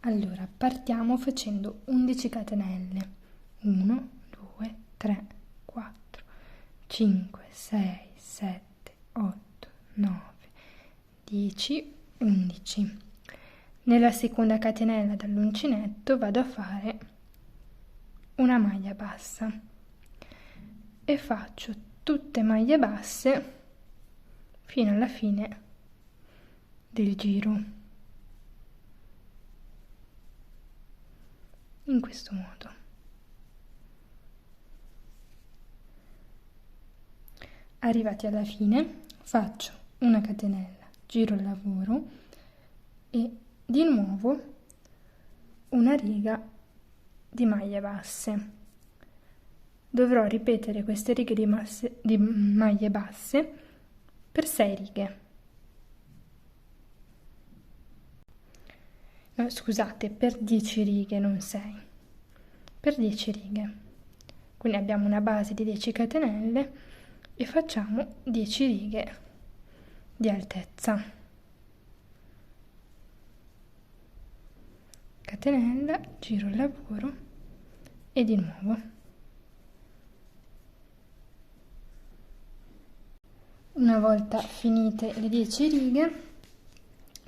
Allora, partiamo facendo 11 catenelle. 1, 2, 3, 4, 5, 6, 7, 8, 9, 10, 11. Nella seconda catenella dall'uncinetto vado a fare una maglia bassa e faccio tutte maglie basse fino alla fine del giro. In questo modo. Arrivati alla fine faccio una catenella, giro il lavoro e di nuovo una riga di maglie basse. Dovrò ripetere queste righe di maglie basse per 6 righe. No, scusate, per 10 righe, non 6. Per 10 righe. Quindi abbiamo una base di 10 catenelle e facciamo 10 righe di altezza. Catenella, giro il lavoro e di nuovo. Una volta finite le 10 righe,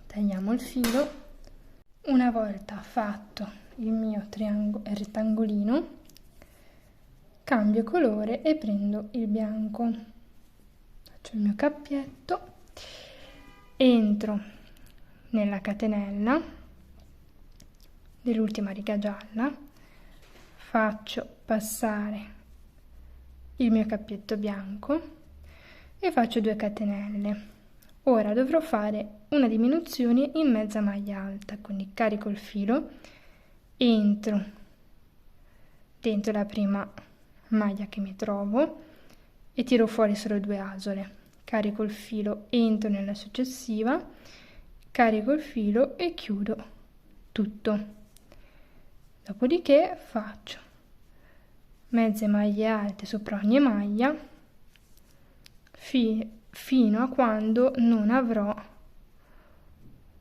tagliamo il filo. Una volta fatto il mio rettangolino, cambio colore e prendo il bianco. Faccio il mio cappietto, entro nella catenella dell'ultima riga gialla, faccio passare il mio cappietto bianco e faccio 2 catenelle. Ora dovrò fare una diminuzione in mezza maglia alta, quindi carico il filo, entro dentro la prima maglia che mi trovo e tiro fuori solo 2 asole. Carico il filo, entro nella successiva, carico il filo e chiudo tutto. Dopodiché faccio mezze maglie alte sopra ogni maglia fino a quando non avrò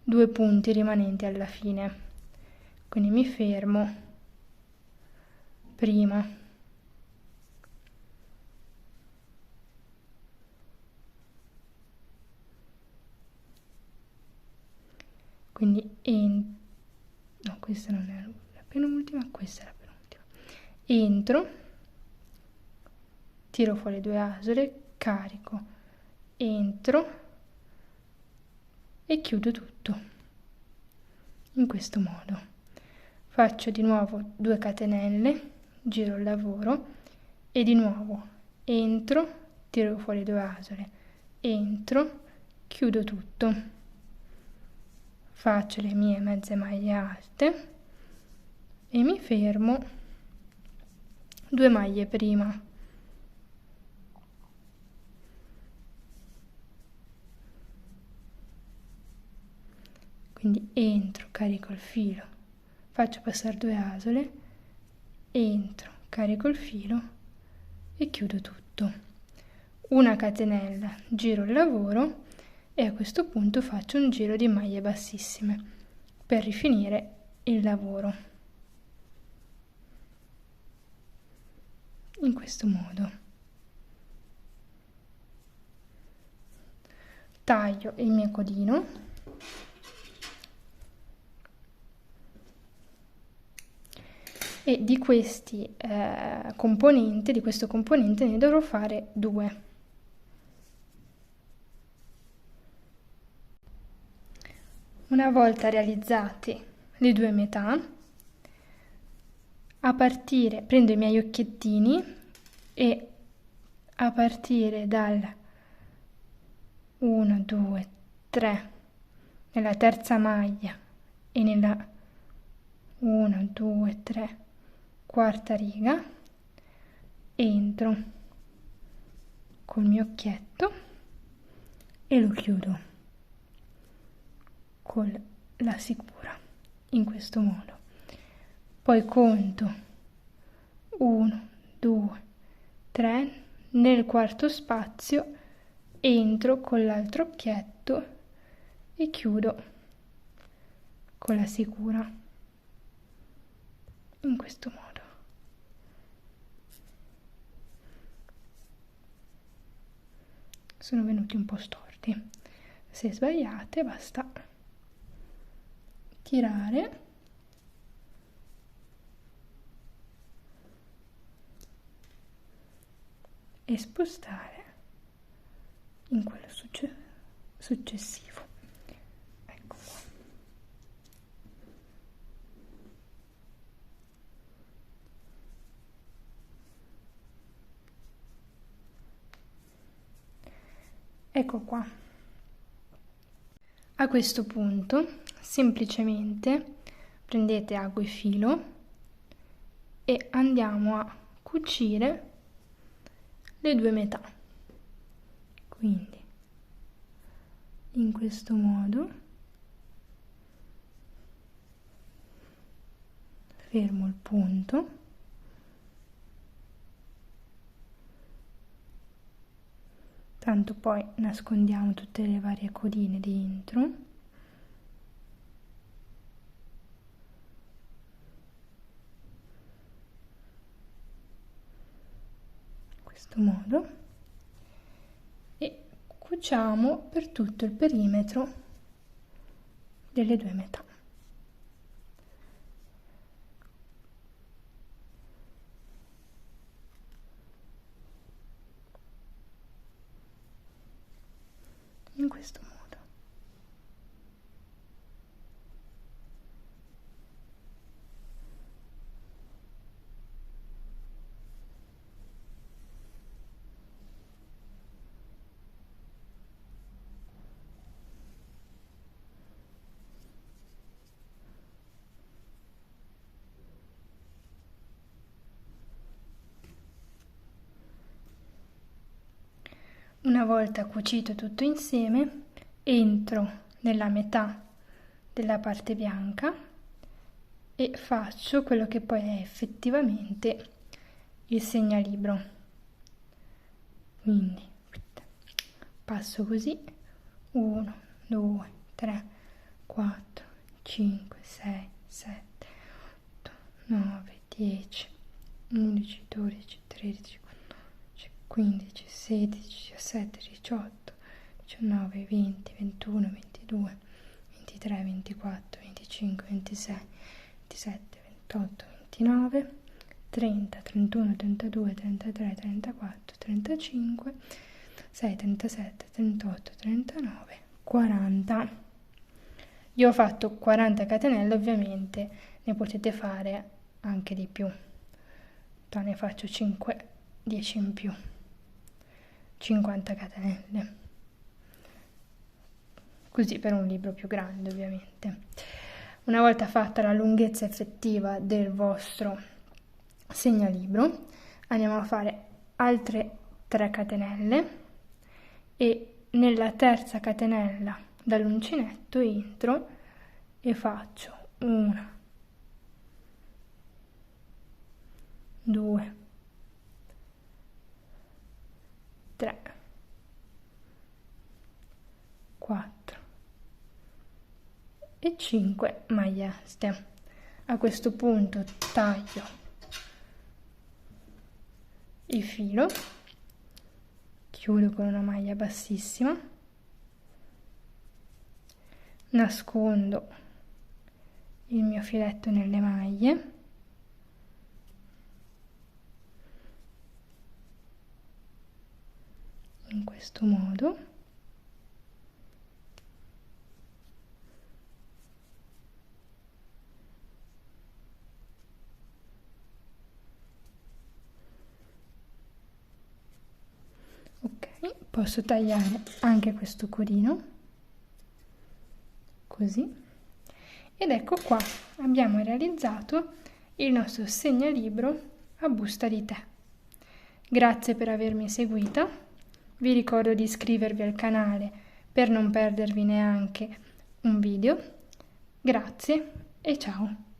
2 punti rimanenti alla fine. Quindi mi fermo prima, quindi no, questa non è la penultima, questa è la penultima. Entro, tiro fuori 2 asole, carico, entro e chiudo tutto in questo modo. Faccio di nuovo 2 catenelle, giro il lavoro e di nuovo entro, tiro fuori 2 asole, entro, chiudo tutto. Faccio le mie mezze maglie alte e mi fermo 2 maglie prima. Quindi entro, carico il filo, faccio passare 2 asole, entro, carico il filo e chiudo tutto. Una catenella, giro il lavoro e a questo punto faccio un giro di maglie bassissime per rifinire il lavoro. In questo modo. Taglio il mio codino. E di questi componenti, di questo componente ne dovrò fare 2. Una volta realizzate le 2 metà, prendo i miei occhiettini e a partire dal 1, 2, 3 nella terza maglia e nella 1, 2, 3 quarta riga entro col mio occhietto e lo chiudo con la sicura in questo modo. Poi conto 1, 2, 3, nel quarto spazio entro con l'altro occhietto e chiudo con la sicura. in questo modo. Sono venuti un po' storti. Se sbagliate basta tirare e spostare in quello successivo. Ecco qua. Ecco qua. A questo punto semplicemente prendete ago e filo e andiamo a cucire le due metà. Quindi in questo modo fermo il punto, tanto poi nascondiamo tutte le varie codine dentro. In questo modo, e cuciamo per tutto il perimetro delle due metà. In questo modo. Una volta cucito tutto insieme, entro nella metà della parte bianca e faccio quello che poi è effettivamente il segnalibro. Quindi passo così: 1, 2, 3, 4, 5, 6, 7, 8, 9, 10, 11, 12, 13, 15, 16, 17, 18, 19, 20, 21, 22, 23, 24, 25, 26, 27, 28, 29, 30, 31, 32, 33, 34, 35, 36, 37, 38, 39, 40. Io ho fatto 40 catenelle, ovviamente ne potete fare anche di più. Ne faccio 5, 10 in più. 50 catenelle, così per un libro più grande ovviamente. Una volta fatta la lunghezza effettiva del vostro segnalibro, andiamo a fare altre 3 catenelle e nella terza catenella dall'uncinetto entro e faccio 1, 2, 3, 4 e 5 maglie aste. A questo punto taglio il filo, chiudo con una maglia bassissima, nascondo il mio filetto nelle maglie, in questo modo, ok, posso tagliare anche questo codino così, ed ecco qua abbiamo realizzato il nostro segnalibro a busta di tè. Grazie per avermi seguita. Vi ricordo di iscrivervi al canale per non perdervi neanche un video. Grazie e ciao!